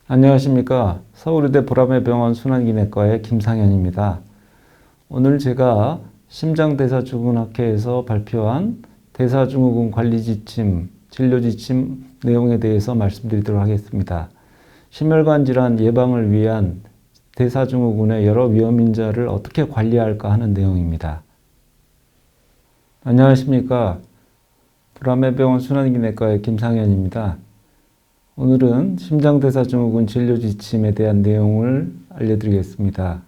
안녕하십니까. 서울의대 보라매병원 순환기내과의 김상현입니다. 오늘 제가 심장대사증후군학회에서 발표한 대사증후군 관리지침, 진료지침 내용에 대해서 말씀드리도록 하겠습니다. 심혈관 질환 예방을 위한 대사증후군의 여러 위험인자를 어떻게 관리할까 하는 내용입니다. 안녕하십니까. 보라매병원 순환기내과의 김상현입니다. 오늘은 심장대사증후군 진료지침에 대한 내용을 알려드리겠습니다.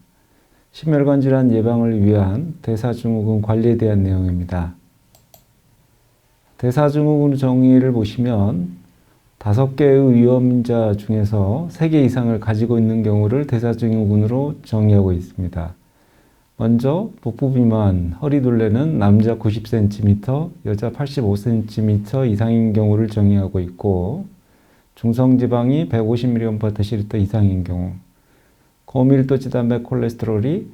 심혈관 질환 예방을 위한 대사증후군 관리에 대한 내용입니다. 대사증후군 정의를 보시면 5개의 위험인자 중에서 3개 이상을 가지고 있는 경우를 대사증후군으로 정의하고 있습니다. 먼저 복부비만, 허리둘레는 남자 90cm, 여자 85cm 이상인 경우를 정의하고 있고, 중성지방이 150mg/dL 이상인 경우, 고밀도 지단백 콜레스테롤이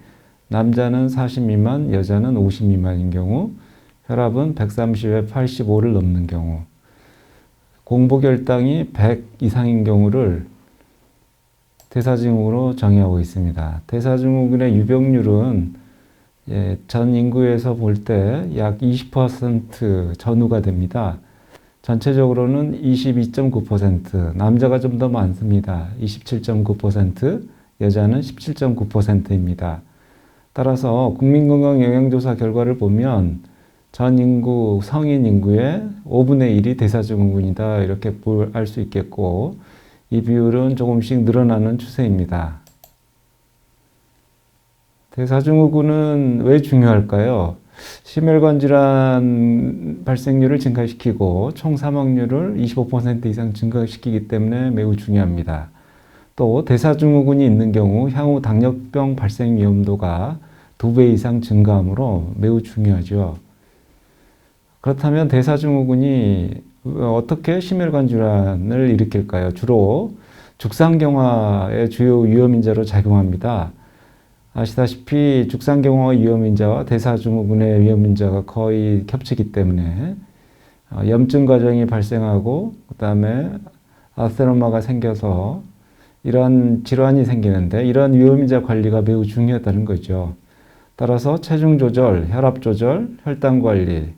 남자는 40 미만, 여자는 50 미만인 경우, 혈압은 130에 85를 넘는 경우, 공복혈당이 100 이상인 경우를 대사증후군으로 정의하고 있습니다. 대사증후군의 유병률은 전 인구에서 볼 때 약 20% 전후가 됩니다. 전체적으로는 22.9%, 남자가 좀 더 많습니다. 27.9%, 여자는 17.9%입니다. 따라서 국민건강영양조사 결과를 보면 전 인구, 성인 인구의 5분의 1이 대사증후군이다 이렇게 알 수 있겠고, 이 비율은 조금씩 늘어나는 추세입니다. 대사증후군은 왜 중요할까요? 심혈관 질환 발생률을 증가시키고 총 사망률을 25% 이상 증가시키기 때문에 매우 중요합니다. 또 대사증후군이 있는 경우 향후 당뇨병 발생 위험도가 2배 이상 증가하므로 매우 중요하죠. 그렇다면 대사증후군이 어떻게 심혈관 질환을 일으킬까요? 주로 죽상경화의 주요 위험인자로 작용합니다. 아시다시피 죽상경화 위험인자와 대사증후군의 위험인자가 거의 겹치기 때문에 염증 과정이 발생하고 그 다음에 아테노마가 생겨서 이러한 질환이 생기는데, 이러한 위험인자 관리가 매우 중요하다는 거죠. 따라서 체중 조절, 혈압 조절, 혈당 관리,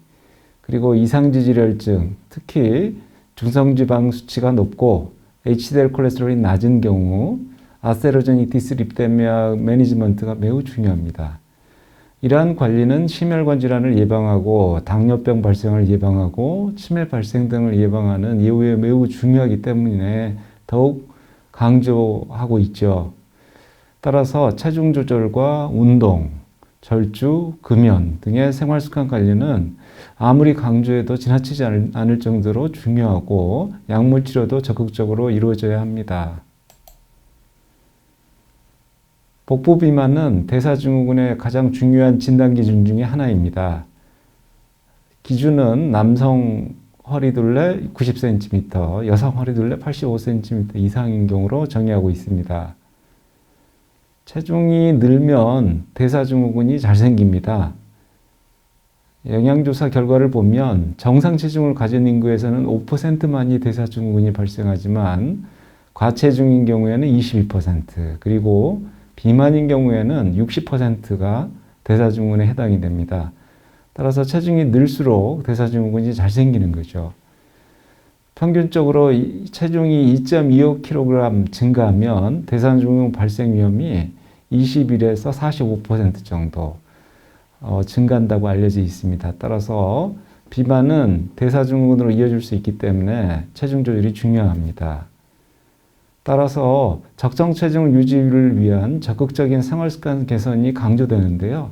그리고 이상지질혈증, 특히 중성지방 수치가 높고 HDL 콜레스테롤이 낮은 경우 아테로제닉 디스립데미아 매니지먼트가 매우 중요합니다. 이러한 관리는 심혈관 질환을 예방하고 당뇨병 발생을 예방하고 치매 발생 등을 예방하는 이후에 매우 중요하기 때문에 더욱 강조하고 있죠. 따라서 체중 조절과 운동, 절주, 금연 등의 생활습관 관리는 아무리 강조해도 지나치지 않을 정도로 중요하고 약물 치료도 적극적으로 이루어져야 합니다. 복부 비만은 대사증후군의 가장 중요한 진단 기준 중에 하나입니다. 기준은 남성 허리둘레 90cm, 여성 허리둘레 85cm 이상인 경우로 정의하고 있습니다. 체중이 늘면 대사증후군이 잘 생깁니다. 영양조사 결과를 보면 정상 체중을 가진 인구에서는 5%만이 대사증후군이 발생하지만 과체중인 경우에는 22%, 그리고 비만인 경우에는 60%가 대사증후군에 해당이 됩니다. 따라서 체중이 늘수록 대사증후군이 잘 생기는 거죠. 평균적으로 체중이 2.25kg 증가하면 대사증후군 발생 위험이 21에서 45% 정도 증가한다고 알려져 있습니다. 따라서 비만은 대사증후군으로 이어질 수 있기 때문에 체중 조절이 중요합니다. 따라서 적정 체중 유지를 위한 적극적인 생활습관 개선이 강조되는데요.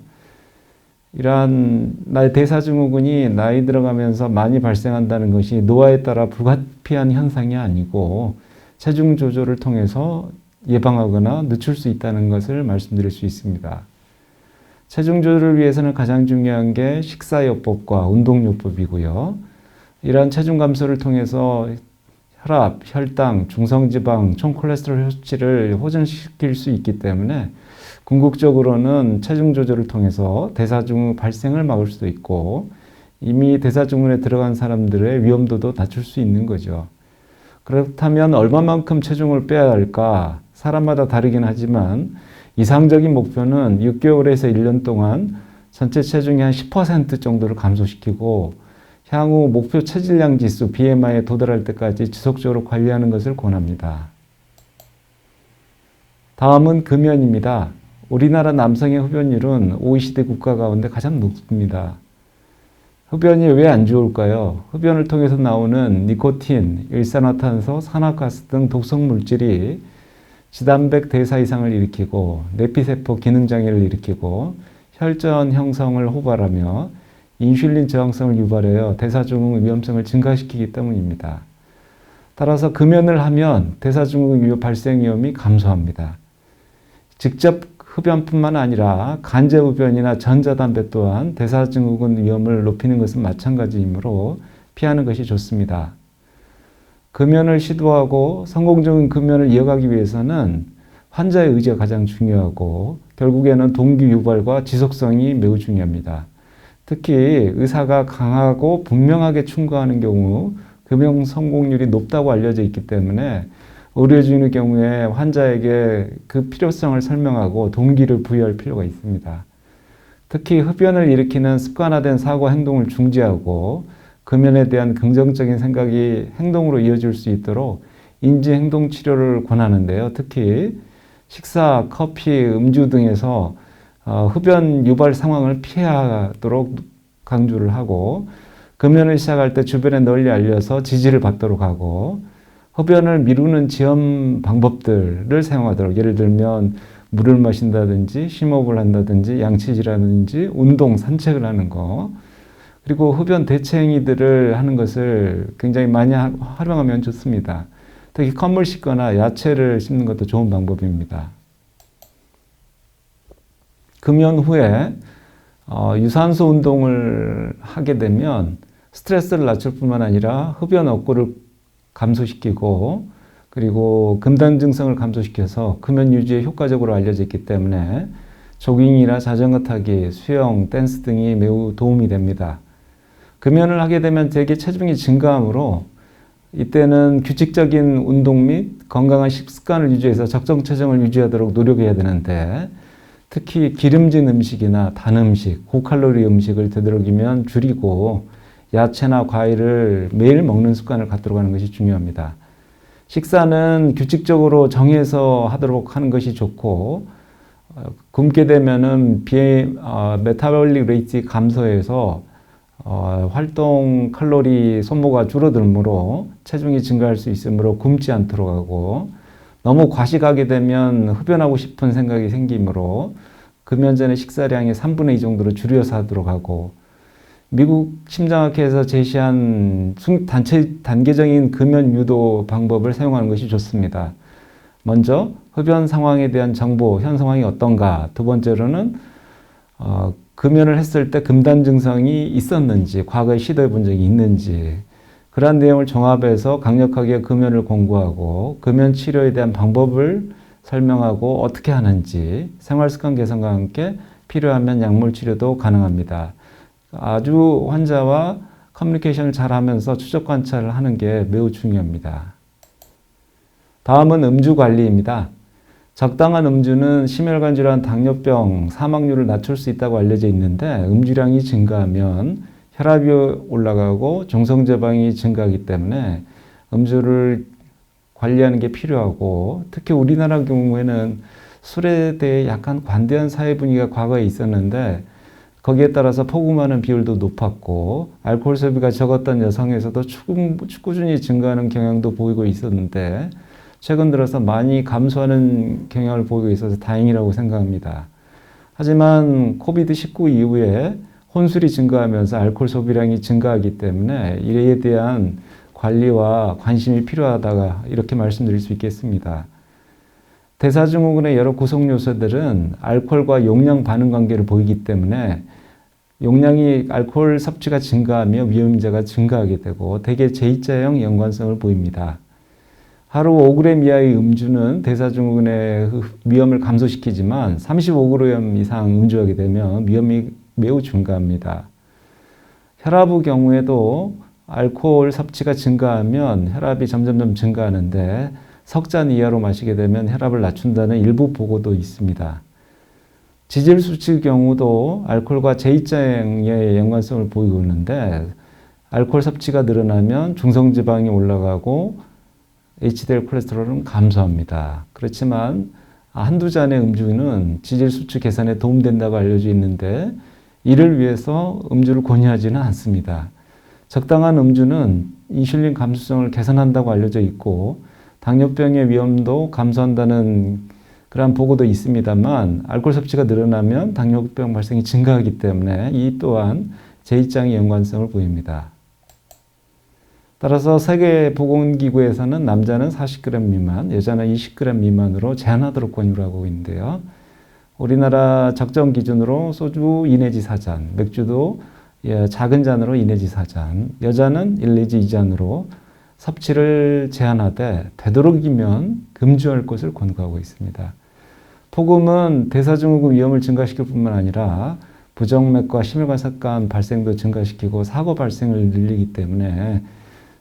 이러한 대사증후군이 나이 들어가면서 많이 발생한다는 것이 노화에 따라 불가피한 현상이 아니고 체중 조절을 통해서 예방하거나 늦출 수 있다는 것을 말씀드릴 수 있습니다. 체중 조절을 위해서는 가장 중요한 게 식사요법과 운동요법이고요. 이러한 체중 감소를 통해서 혈압, 혈당, 중성지방, 총콜레스테롤 수치를 호전시킬 수 있기 때문에 궁극적으로는 체중 조절을 통해서 대사증후 발생을 막을 수도 있고 이미 대사증후군에 들어간 사람들의 위험도도 낮출 수 있는 거죠. 그렇다면 얼마만큼 체중을 빼야 할까? 사람마다 다르긴 하지만 이상적인 목표는 6개월에서 1년 동안 전체 체중의 한 10% 정도를 감소시키고 향후 목표 체질량 지수 BMI에 도달할 때까지 지속적으로 관리하는 것을 권합니다. 다음은 금연입니다. 우리나라 남성의 흡연율은 OECD 국가 가운데 가장 높습니다. 흡연이 왜 안 좋을까요? 흡연을 통해서 나오는 니코틴, 일산화탄소, 산화가스 등 독성 물질이 지단백 대사 이상을 일으키고 내피세포 기능장애를 일으키고 혈전 형성을 호발하며 인슐린 저항성을 유발하여 대사증후군 위험성을 증가시키기 때문입니다. 따라서 금연을 하면 대사증후군 발생 위험이 감소합니다. 직접 흡연뿐만 아니라 간접 흡연이나 전자담배 또한 대사증후군 위험을 높이는 것은 마찬가지이므로 피하는 것이 좋습니다. 금연을 시도하고 성공적인 금연을 이어가기 위해서는 환자의 의지가 가장 중요하고 결국에는 동기 유발과 지속성이 매우 중요합니다. 특히 의사가 강하고 분명하게 충고하는 경우 금연 성공률이 높다고 알려져 있기 때문에 의료진의 경우에 환자에게 그 필요성을 설명하고 동기를 부여할 필요가 있습니다. 특히 흡연을 일으키는 습관화된 사고 행동을 중지하고 금연에 대한 긍정적인 생각이 행동으로 이어질 수 있도록 인지행동 치료를 권하는데요. 특히 식사, 커피, 음주 등에서 흡연 유발 상황을 피하도록 강조를 하고 금연을 시작할 때 주변에 널리 알려서 지지를 받도록 하고 흡연을 미루는 지연 방법들을 사용하도록 예를 들면 물을 마신다든지 심호흡을 한다든지 양치질하든지 운동, 산책을 하는 거 그리고 흡연 대체 행위들을 하는 것을 굉장히 많이 활용하면 좋습니다. 특히 껌을 씹거나 야채를 씹는 것도 좋은 방법입니다. 금연 후에 유산소 운동을 하게 되면 스트레스를 낮출 뿐만 아니라 흡연 억구를 감소시키고 그리고 금단 증상을 감소시켜서 금연 유지에 효과적으로 알려져 있기 때문에 조깅이나 자전거 타기, 수영, 댄스 등이 매우 도움이 됩니다. 금연을 하게 되면 대개 체중이 증가하므로 이때는 규칙적인 운동 및 건강한 식습관을 유지해서 적정 체중을 유지하도록 노력해야 되는데 특히 기름진 음식이나 단 음식, 고칼로리 음식을 되도록이면 줄이고 야채나 과일을 매일 먹는 습관을 갖도록 하는 것이 중요합니다. 식사는 규칙적으로 정해서 하도록 하는 것이 좋고 굶게 되면은 메타볼릭 레이트 감소해서 활동 칼로리 소모가 줄어들므로 체중이 증가할 수 있으므로 굶지 않도록 하고 너무 과식하게 되면 흡연하고 싶은 생각이 생기므로 금연 전에 식사량의 3분의 2 정도로 줄여서 하도록 하고 미국 심장학회에서 제시한 단계적인 금연 유도 방법을 사용하는 것이 좋습니다. 먼저 흡연 상황에 대한 정보, 현 상황이 어떤가. 두 번째로는 금연을 했을 때 금단 증상이 있었는지, 과거에 시도해 본 적이 있는지 그러한 내용을 종합해서 강력하게 금연을 권고하고 금연 치료에 대한 방법을 설명하고 어떻게 하는지 생활습관 개선과 함께 필요하면 약물 치료도 가능합니다. 아주 환자와 커뮤니케이션을 잘 하면서 추적 관찰을 하는 게 매우 중요합니다. 다음은 음주 관리입니다. 적당한 음주는 심혈관 질환, 당뇨병, 사망률을 낮출 수 있다고 알려져 있는데 음주량이 증가하면 혈압이 올라가고 중성지방이 증가하기 때문에 음주를 관리하는 게 필요하고 특히 우리나라 경우에는 술에 대해 약간 관대한 사회 분위기가 과거에 있었는데 거기에 따라서 포금하는 비율도 높았고 알코올 소비가 적었던 여성에서도 꾸준히 증가하는 경향도 보이고 있었는데 최근 들어서 많이 감소하는 경향을 보이고 있어서 다행이라고 생각합니다. 하지만 코비드-19 이후에 혼술이 증가하면서 알코올 소비량이 증가하기 때문에 이에 대한 관리와 관심이 필요하다 이렇게 말씀드릴 수 있겠습니다. 대사증후군의 여러 구성 요소들은 알코올과 용량 반응 관계를 보이기 때문에 용량이 알코올 섭취가 증가하며 위험인자가 증가하게 되고 대개 제2자형 연관성을 보입니다. 하루 5g 이하의 음주는 대사증후군의 위험을 감소시키지만 35g 이상 음주하게 되면 위험이 매우 증가합니다. 혈압의 경우에도 알코올 섭취가 증가하면 혈압이 점점점 증가하는데 석 잔 이하로 마시게 되면 혈압을 낮춘다는 일부 보고도 있습니다. 지질 수치의 경우도 알코올과 제2장의 연관성을 보이고 있는데 알코올 섭취가 늘어나면 중성지방이 올라가고 HDL 콜레스테롤은 감소합니다. 그렇지만 한두 잔의 음주는 지질 수치 개선에 도움된다고 알려져 있는데 이를 위해서 음주를 권유하지는 않습니다. 적당한 음주는 인슐린 감수성을 개선한다고 알려져 있고 당뇨병의 위험도 감소한다는 그런 보고도 있습니다만 알코올 섭취가 늘어나면 당뇨병 발생이 증가하기 때문에 이 또한 제2장의 연관성을 보입니다. 따라서 세계보건기구에서는 남자는 40g 미만, 여자는 20g 미만으로 제한하도록 권유를 하고 있는데요. 우리나라 적정 기준으로 소주 2 내지 4잔, 맥주도 작은 잔으로 2 내지 4잔, 여자는 1 내지 2잔으로 섭취를 제한하되 되도록이면 금주할 것을 권고하고 있습니다. 폭음은 대사증후군 위험을 증가시킬 뿐만 아니라 부정맥과 심혈관사간 발생도 증가시키고 사고 발생을 늘리기 때문에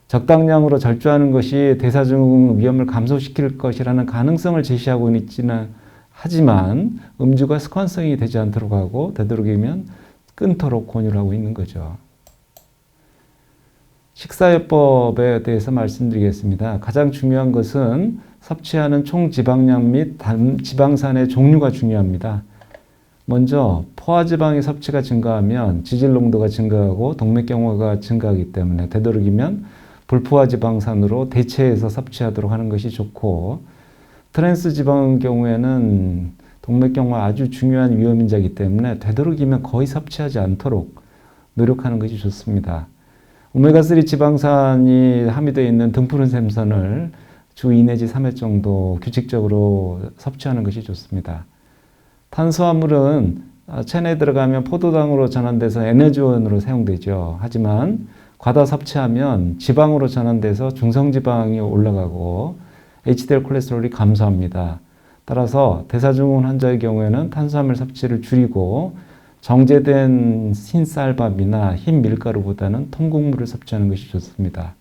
적당량으로 절주하는 것이 대사증후군 위험을 감소시킬 것이라는 가능성을 제시하고 있지는 하지만 음주가 습관성이 되지 않도록 하고 되도록이면 끊도록 권유를 하고 있는 거죠. 식사요법에 대해서 말씀드리겠습니다. 가장 중요한 것은 섭취하는 총 지방량 및 지방산의 종류가 중요합니다. 먼저 포화지방의 섭취가 증가하면 지질 농도가 증가하고 동맥경화가 증가하기 때문에 되도록이면 불포화지방산으로 대체해서 섭취하도록 하는 것이 좋고 트랜스 지방의 경우에는 동맥경화 아주 중요한 위험인자이기 때문에 되도록이면 거의 섭취하지 않도록 노력하는 것이 좋습니다. 오메가3 지방산이 함유되어 있는 등푸른 생선을 주 2 내지 3회 정도 규칙적으로 섭취하는 것이 좋습니다. 탄수화물은 체내에 들어가면 포도당으로 전환돼서 에너지원으로 사용되죠. 하지만 과다 섭취하면 지방으로 전환돼서 중성지방이 올라가고 HDL 콜레스테롤이 감소합니다. 따라서 대사증후군 환자의 경우에는 탄수화물 섭취를 줄이고 정제된 흰쌀밥이나 흰 밀가루보다는 통곡물을 섭취하는 것이 좋습니다.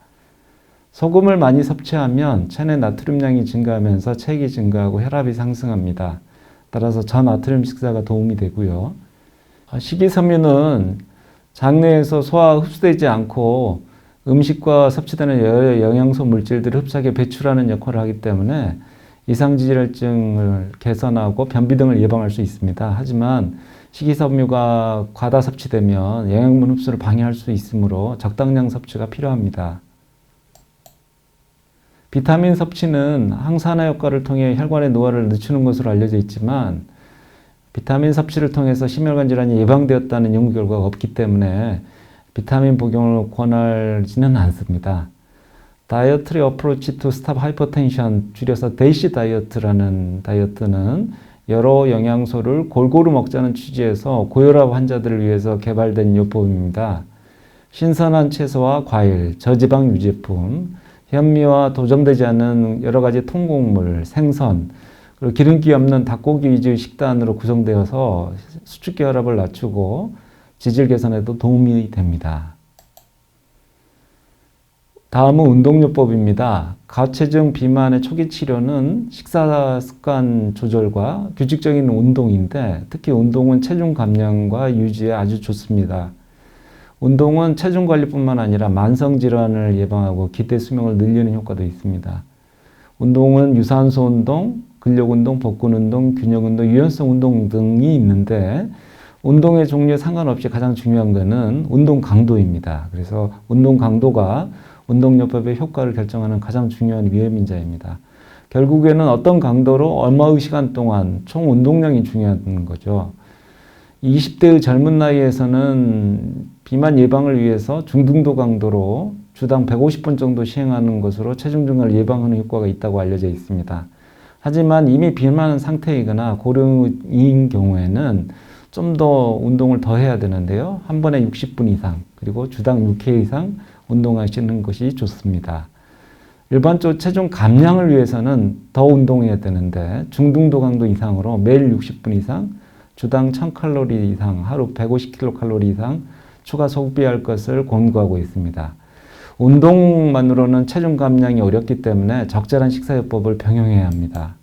소금을 많이 섭취하면 체내 나트륨량이 증가하면서 체액이 증가하고 혈압이 상승합니다. 따라서 저나트륨 식사가 도움이 되고요. 식이섬유는 장내에서 소화 흡수되지 않고 음식과 섭취되는 여러 영양소 물질들을 흡사하게 배출하는 역할을 하기 때문에 이상지질증을 개선하고 변비 등을 예방할 수 있습니다. 하지만 식이섬유가 과다 섭취되면 영양분 흡수를 방해할 수 있으므로 적당량 섭취가 필요합니다. 비타민 섭취는 항산화 효과를 통해 혈관의 노화를 늦추는 것으로 알려져 있지만 비타민 섭취를 통해서 심혈관 질환이 예방되었다는 연구 결과가 없기 때문에 비타민 복용을 권하지는 않습니다. Dietary Approach to Stop Hypertension, 줄여서 DAISY 다이어트라는 다이어트는 여러 영양소를 골고루 먹자는 취지에서 고혈압 환자들을 위해서 개발된 요법입니다. 신선한 채소와 과일, 저지방 유제품, 현미와 도정되지 않은 여러 가지 통곡물, 생선, 그리고 기름기 없는 닭고기 위주의 식단으로 구성되어서 수축기 혈압을 낮추고 지질 개선에도 도움이 됩니다. 다음은 운동요법입니다. 과체중 비만의 초기 치료는 식사 습관 조절과 규칙적인 운동인데 특히 운동은 체중 감량과 유지에 아주 좋습니다. 운동은 체중 관리뿐만 아니라 만성 질환을 예방하고 기대 수명을 늘리는 효과도 있습니다. 운동은 유산소 운동, 근력 운동, 복근 운동, 균형 운동, 유연성 운동 등이 있는데 운동의 종류에 상관없이 가장 중요한 것은 운동 강도입니다. 그래서 운동 강도가 운동요법의 효과를 결정하는 가장 중요한 위험인자입니다. 결국에는 어떤 강도로 얼마의 시간 동안 총 운동량이 중요한 거죠. 20대의 젊은 나이에서는 비만 예방을 위해서 중등도 강도로 주당 150분 정도 시행하는 것으로 체중 증가를 예방하는 효과가 있다고 알려져 있습니다. 하지만 이미 비만 상태이거나 고령인 경우에는 좀 더 운동을 더 해야 되는데요. 한 번에 60분 이상, 그리고 주당 6회 이상 운동하시는 것이 좋습니다. 일반적으로 체중 감량을 위해서는 더 운동해야 되는데 중등도 강도 이상으로 매일 60분 이상, 주당 1000칼로리 이상, 하루 150kcal 이상 추가 소비할 것을 권고하고 있습니다. 운동만으로는 체중 감량이 어렵기 때문에 적절한 식사요법을 병행해야 합니다.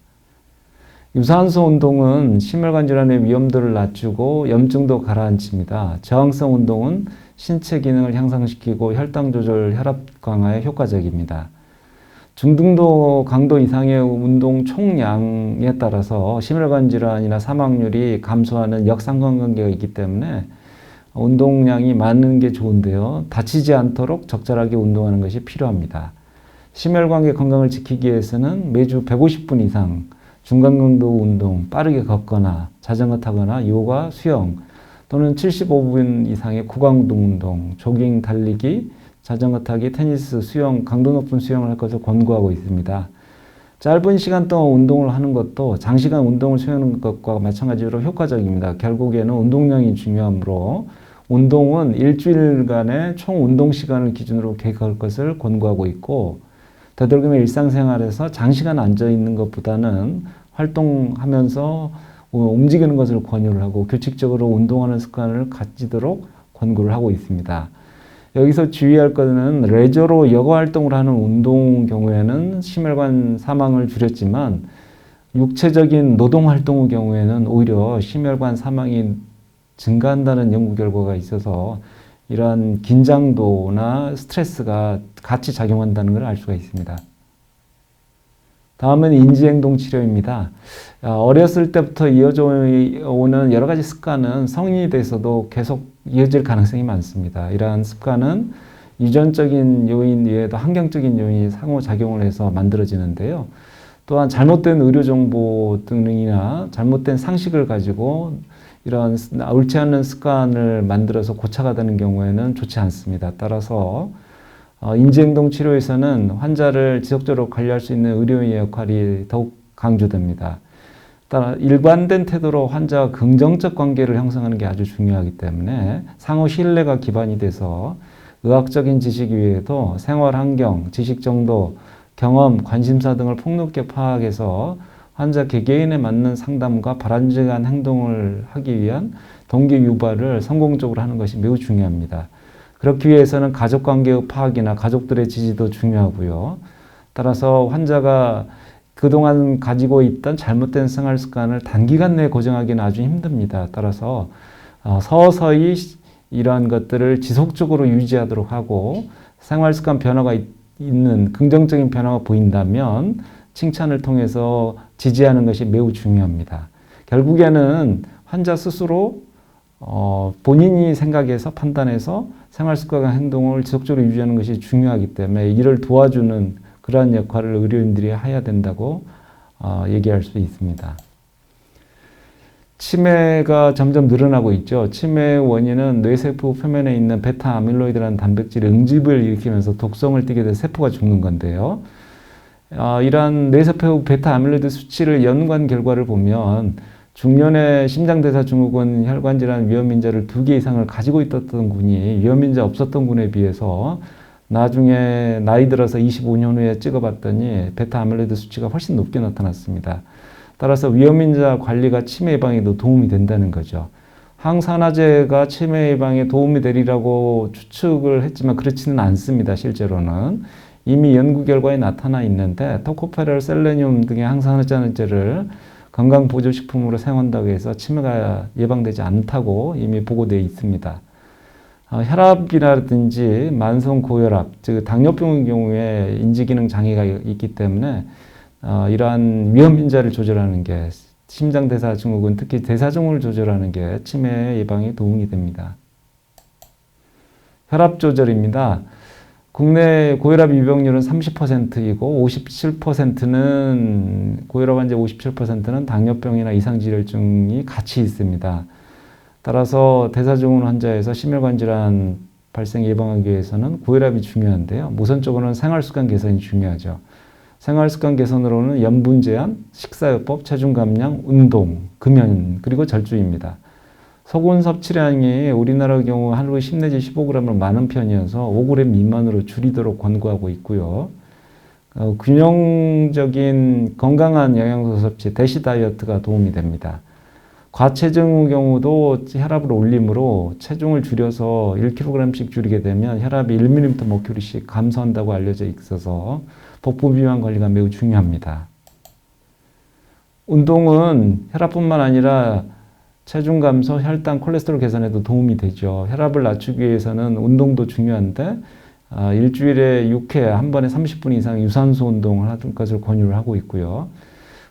유산소 운동은 심혈관 질환의 위험도를 낮추고 염증도 가라앉힙니다. 저항성 운동은 신체 기능을 향상시키고 혈당 조절, 혈압 강화에 효과적입니다. 중등도 강도 이상의 운동 총량에 따라서 심혈관 질환이나 사망률이 감소하는 역상관관계가 있기 때문에 운동량이 많은 게 좋은데요. 다치지 않도록 적절하게 운동하는 것이 필요합니다. 심혈관계 건강을 지키기 위해서는 매주 150분 이상 중간강도 운동, 빠르게 걷거나 자전거 타거나 요가, 수영 또는 75분 이상의 고강도 운동, 조깅, 달리기, 자전거 타기, 테니스, 수영, 강도 높은 수영을 할 것을 권고하고 있습니다. 짧은 시간 동안 운동을 하는 것도 장시간 운동을 수행하는 것과 마찬가지로 효과적입니다. 결국에는 운동량이 중요하므로 운동은 일주일간의 총 운동 시간을 기준으로 계획할 것을 권고하고 있고, 되도록이면 일상생활에서 장시간 앉아 있는 것보다는 활동하면서 움직이는 것을 권유를 하고 규칙적으로 운동하는 습관을 가지도록 권고를 하고 있습니다. 여기서 주의할 것은 레저로 여가 활동을 하는 운동 경우에는 심혈관 사망을 줄였지만 육체적인 노동 활동의 경우에는 오히려 심혈관 사망이 증가한다는 연구 결과가 있어서 이러한 긴장도나 스트레스가 같이 작용한다는 걸 알 수가 있습니다. 다음은 인지행동 치료입니다. 어렸을 때부터 이어져 오는 여러 가지 습관은 성인이 돼서도 계속 이어질 가능성이 많습니다. 이러한 습관은 유전적인 요인 외에도 환경적인 요인이 상호작용을 해서 만들어지는데요. 또한 잘못된 의료정보 등이나 잘못된 상식을 가지고 이런 옳지 않은 습관을 만들어서 고쳐가 되는 경우에는 좋지 않습니다. 따라서 인지행동 치료에서는 환자를 지속적으로 관리할 수 있는 의료인의 역할이 더욱 강조됩니다. 따라 일관된 태도로 환자와 긍정적 관계를 형성하는 게 아주 중요하기 때문에 상호 신뢰가 기반이 돼서 의학적인 지식 외에도 생활 환경, 지식 정도, 경험, 관심사 등을 폭넓게 파악해서 환자 개개인에 맞는 상담과 바람직한 행동을 하기 위한 동기 유발을 성공적으로 하는 것이 매우 중요합니다. 그렇기 위해서는 가족관계의 파악이나 가족들의 지지도 중요하고요. 따라서 환자가 그동안 가지고 있던 잘못된 생활 습관을 단기간 내에 고정하기는 아주 힘듭니다. 따라서 서서히 이러한 것들을 지속적으로 유지하도록 하고 생활 습관 변화가 있는 긍정적인 변화가 보인다면 칭찬을 통해서 지지하는 것이 매우 중요합니다. 결국에는 환자 스스로 본인이 생각해서 판단해서 생활습관과 행동을 지속적으로 유지하는 것이 중요하기 때문에 이를 도와주는 그러한 역할을 의료인들이 해야 된다고 얘기할 수 있습니다. 치매가 점점 늘어나고 있죠. 치매의 원인은 뇌세포 표면에 있는 베타 아밀로이드라는 단백질의 응집을 일으키면서 독성을 띠게 돼서 세포가 죽는 건데요. 이러한 뇌세포 베타 아밀로이드 수치를 연구한 결과를 보면 중년의 심장대사증후군 혈관질환 위험인자를 2개 이상을 가지고 있었던 군이 위험인자 없었던 군에 비해서 나중에 나이 들어서 25년 후에 찍어봤더니 베타 아밀로이드 수치가 훨씬 높게 나타났습니다. 따라서 위험인자 관리가 치매 예방에도 도움이 된다는 거죠. 항산화제가 치매 예방에 도움이 되리라고 추측을 했지만 그렇지는 않습니다. 실제로는. 이미 연구 결과에 나타나 있는데 토코페롤, 셀레늄 등의 항산화제를 건강보조식품으로 사용한다고 해서 치매가 예방되지 않다고 이미 보고되어 있습니다. 혈압이라든지 만성 고혈압, 즉 당뇨병의 경우에 인지기능 장애가 있기 때문에 이러한 위험인자를 조절하는 게 심장대사증후군, 특히 대사증후군을 조절하는 게 치매 예방에 도움이 됩니다. 혈압 조절입니다. 국내 고혈압 유병률은 30%이고 57%는 고혈압 환자 57%는 당뇨병이나 이상질혈증이 같이 있습니다. 따라서 대사증후군 환자에서 심혈관 질환 발생 예방하기 위해서는 고혈압이 중요한데요. 우선적으로는 생활습관 개선이 중요하죠. 생활습관 개선으로는 염분 제한, 식사요법, 체중 감량, 운동, 금연, 그리고 절주입니다. 소금 섭취량이 우리나라 경우 하루에 10 내지 15g을 많은 편이어서 5g 미만으로 줄이도록 권고하고 있고요. 균형적인 건강한 영양소 섭취, 대시 다이어트가 도움이 됩니다. 과체중의 경우도 혈압을 올림으로 체중을 줄여서 1kg씩 줄이게 되면 혈압이 1mmHg씩 감소한다고 알려져 있어서 복부 비만 관리가 매우 중요합니다. 운동은 혈압뿐만 아니라 체중 감소, 혈당, 콜레스테롤 개선에도 도움이 되죠. 혈압을 낮추기 위해서는 운동도 중요한데 일주일에 6회 한 번에 30분 이상 유산소 운동을 하는 것을 권유를 하고 있고요.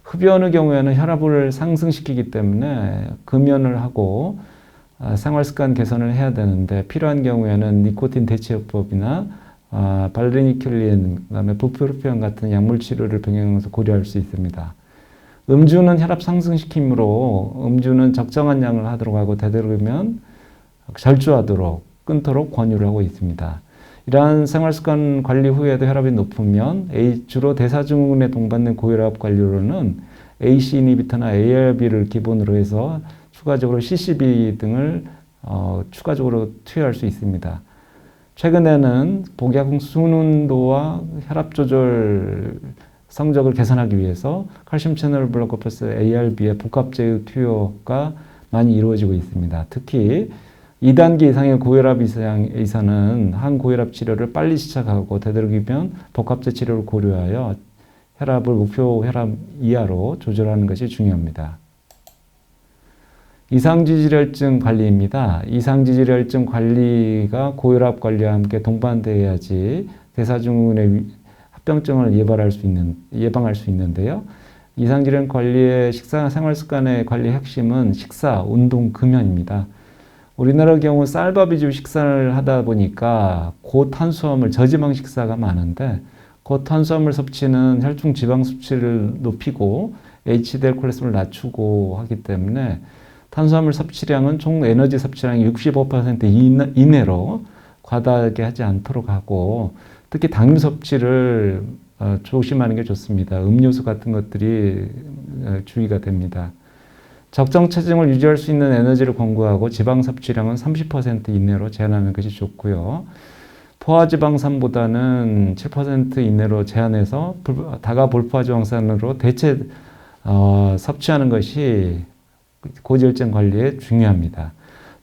흡연의 경우에는 혈압을 상승시키기 때문에 금연을 하고 생활습관 개선을 해야 되는데 필요한 경우에는 니코틴 대체요법이나 발레니큘린, 그다음에 부프로피온 같은 약물 치료를 병행해서 고려할 수 있습니다. 음주는 혈압 상승시키므로 음주는 적정한 양을 하도록 하고 되도록이면 절주하도록 끊도록 권유를 하고 있습니다. 이러한 생활습관 관리 후에도 혈압이 높으면 주로 대사증후군에 동반된 고혈압 관리로는 AC 이니비터나 ARB를 기본으로 해서 추가적으로 CCB 등을 추가적으로 투여할 수 있습니다. 최근에는 복약 순운도와 혈압 조절 성적을 개선하기 위해서 칼슘 채널 블로커 플러스 ARB의 복합제의 투여가 많이 이루어지고 있습니다. 특히 2단계 이상의 고혈압 이상은 항고혈압 치료를 빨리 시작하고 되도록이면 복합제 치료를 고려하여 혈압을 목표 혈압 이하로 조절하는 것이 중요합니다. 이상지질혈증 관리입니다. 이상지질혈증 관리가 고혈압 관리와 함께 동반되어야지 대사증후군의 합병증을 예방할 수 있는데요. 이상지질환 관리의 식사 생활습관의 관리 핵심은 식사, 운동, 금연입니다. 우리나라 경우 쌀밥 위주 식사를 하다 보니까 고탄수화물, 저지방 식사가 많은데 고탄수화물 섭취는 혈중 지방 수치를 높이고 HDL 콜레스테롤을 낮추고 하기 때문에 탄수화물 섭취량은 총 에너지 섭취량의 65% 이내로 과다하게 하지 않도록 하고 특히 당류 섭취를 조심하는 게 좋습니다. 음료수 같은 것들이 주의가 됩니다. 적정 체중을 유지할 수 있는 에너지를 권고하고 지방 섭취량은 30% 이내로 제한하는 것이 좋고요. 포화지방산보다는 7% 이내로 제한해서 다가 볼포화지방산으로 대체 섭취하는 것이 고지혈증 관리에 중요합니다.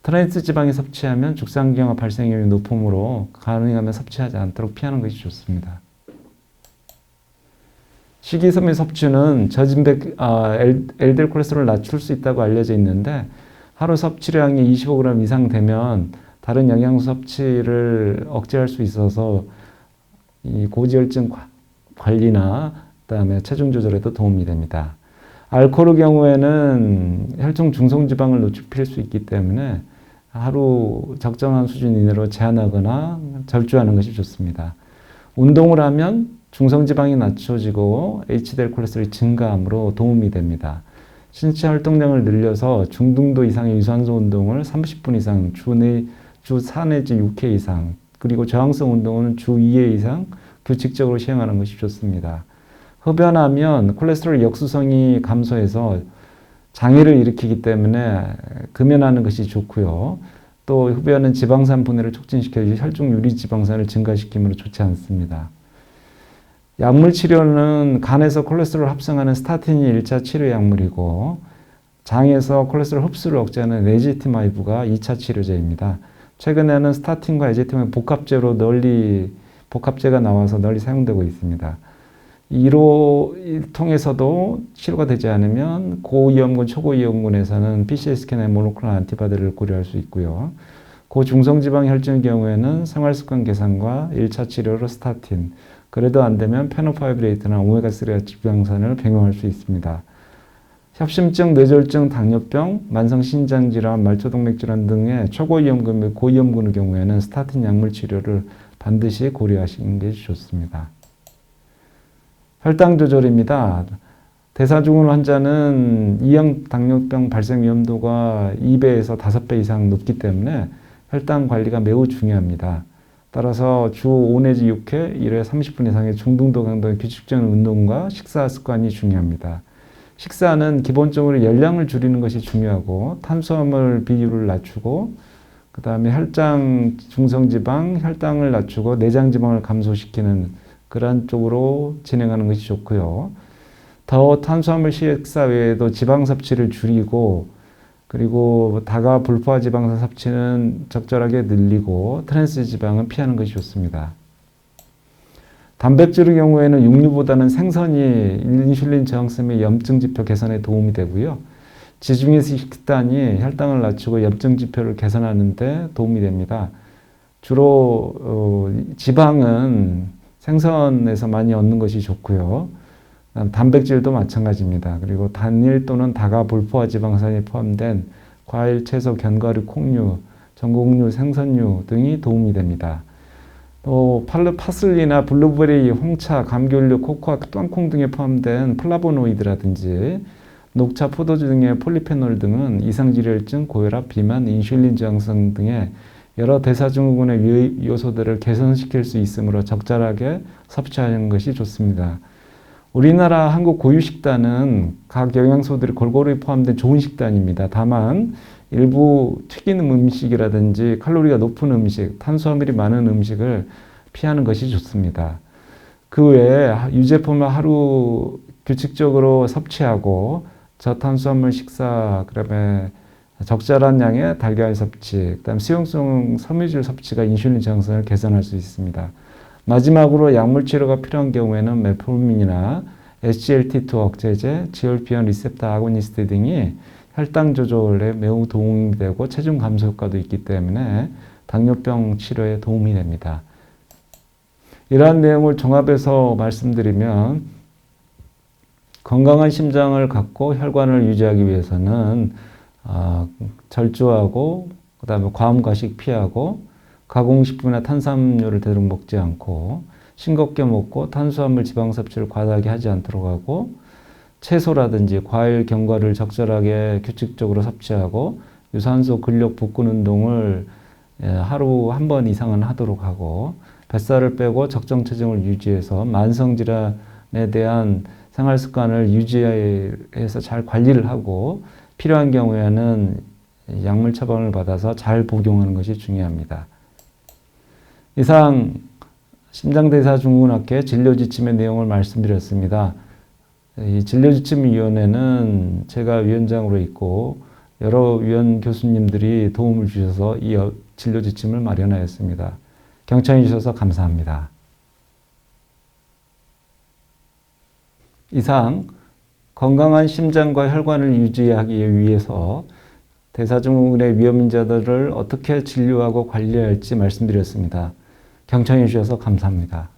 트랜스 지방이 섭취하면 죽상기형화 발생 위험이 높으므로 가능하면 섭취하지 않도록 피하는 것이 좋습니다. 식이섬유 섭취는 저진백 LDL 콜레스테롤을 낮출 수 있다고 알려져 있는데 하루 섭취량이 25g 이상 되면 다른 영양소 섭취를 억제할 수 있어서 이 고지혈증 관리나 그다음에 체중 조절에도 도움이 됩니다. 알코올의 경우에는 혈중 중성지방을 높일 수 있기 때문에 하루 적정한 수준 이내로 제한하거나 절주하는 것이 좋습니다. 운동을 하면 중성지방이 낮춰지고 HDL 콜레스테롤이 증가함으로 도움이 됩니다. 신체 활동량을 늘려서 중등도 이상의 유산소 운동을 30분 이상, 주 4 내지 6회 이상, 그리고 저항성 운동은 주 2회 이상 규칙적으로 시행하는 것이 좋습니다. 흡연하면 콜레스테롤 역수성이 감소해서 장애를 일으키기 때문에 금연하는 것이 좋고요. 또 흡연은 지방산 분해를 촉진시켜 혈중 유리지방산을 증가시키므로 좋지 않습니다. 약물 치료는 간에서 콜레스테롤을 합성하는 스타틴이 1차 치료 약물이고 장에서 콜레스테롤 흡수를 억제하는 에제티마이브가 2차 치료제입니다. 최근에는 스타틴과 에제티마이브 복합제가 나와서 널리 사용되고 있습니다. 이로 통해서도 치료가 되지 않으면 고위험군, 초고위험군에서는 PCSK9 모노클로널 안티바디를 고려할 수 있고요. 고중성지방 혈증의 경우에는 생활습관 개선과 1차 치료로 스타틴, 그래도 안 되면 페노파이브레이트나 오메가3 지방산을 병용할 수 있습니다. 협심증, 뇌졸중, 당뇨병, 만성신장질환, 말초동맥질환 등의 초고위험군 및 고위험군의 경우에는 스타틴 약물 치료를 반드시 고려하시는 게 좋습니다. 혈당 조절입니다. 대사증후군 환자는 2형 당뇨병 발생 위험도가 2배에서 5배 이상 높기 때문에 혈당 관리가 매우 중요합니다. 따라서 주 5 내지 6회 1회 30분 이상의 중등도 강도의 규칙적인 운동과 식사 습관이 중요합니다. 식사는 기본적으로 열량을 줄이는 것이 중요하고 탄수화물 비율을 낮추고 그 다음에 혈장 중성지방, 혈당을 낮추고 내장지방을 감소시키는 그런 쪽으로 진행하는 것이 좋고요. 더 탄수화물 식사 외에도 지방 섭취를 줄이고 그리고 다가 불포화 지방산 섭취는 적절하게 늘리고 트랜스 지방은 피하는 것이 좋습니다. 단백질의 경우에는 육류보다는 생선이 인슐린 저항성의 염증 지표 개선에 도움이 되고요. 지중해 식단이 혈당을 낮추고 염증 지표를 개선하는 데 도움이 됩니다. 주로 지방은 생선에서 많이 얻는 것이 좋고요. 단백질도 마찬가지입니다. 그리고 단일 또는 다가 불포화 지방산이 포함된 과일, 채소, 견과류, 콩류, 전곡류, 생선류 등이 도움이 됩니다. 또 파슬리나 블루베리, 홍차, 감귤류, 코코아, 땅콩 등에 포함된 플라보노이드라든지 녹차, 포도주 등의 폴리페놀 등은 이상지혈증, 고혈압, 비만, 인슐린 저항성 등의 여러 대사증후군의 요소들을 개선시킬 수 있으므로 적절하게 섭취하는 것이 좋습니다. 우리나라 한국 고유 식단은 각 영양소들이 골고루 포함된 좋은 식단입니다. 다만 일부 튀기는 음식이라든지 칼로리가 높은 음식, 탄수화물이 많은 음식을 피하는 것이 좋습니다. 그 외에 유제품을 하루 규칙적으로 섭취하고 저탄수화물 식사, 그다음에 적절한 양의 달걀 섭취, 그다음 수용성 섬유질 섭취가 인슐린 저항성을 개선할 수 있습니다. 마지막으로 약물 치료가 필요한 경우에는 메포민이나 SGLT2 억제제, GLP-1 리셉터 아고니스트 등이 혈당 조절에 매우 도움이 되고 체중 감소 효과도 있기 때문에 당뇨병 치료에 도움이 됩니다. 이러한 내용을 종합해서 말씀드리면 건강한 심장을 갖고 혈관을 유지하기 위해서는 절주하고 그다음에 과음과식 피하고 가공식품이나 탄수화물을 대로 먹지 않고 싱겁게 먹고 탄수화물 지방 섭취를 과다하게 하지 않도록 하고 채소라든지 과일, 견과류를 적절하게 규칙적으로 섭취하고 유산소, 근력, 복근 운동을 하루 한 번 이상은 하도록 하고 뱃살을 빼고 적정 체중을 유지해서 만성질환에 대한 생활 습관을 유지해서 잘 관리를 하고 필요한 경우에는 약물 처방을 받아서 잘 복용하는 것이 중요합니다. 이상 심장대사증후군학회 진료지침의 내용을 말씀드렸습니다. 이 진료지침위원회는 제가 위원장으로 있고 여러 위원 교수님들이 도움을 주셔서 이 진료지침을 마련하였습니다. 경청해 주셔서 감사합니다. 이상 건강한 심장과 혈관을 유지하기 위해서 대사증후군의 위험인자들을 어떻게 진료하고 관리할지 말씀드렸습니다. 경청해 주셔서 감사합니다.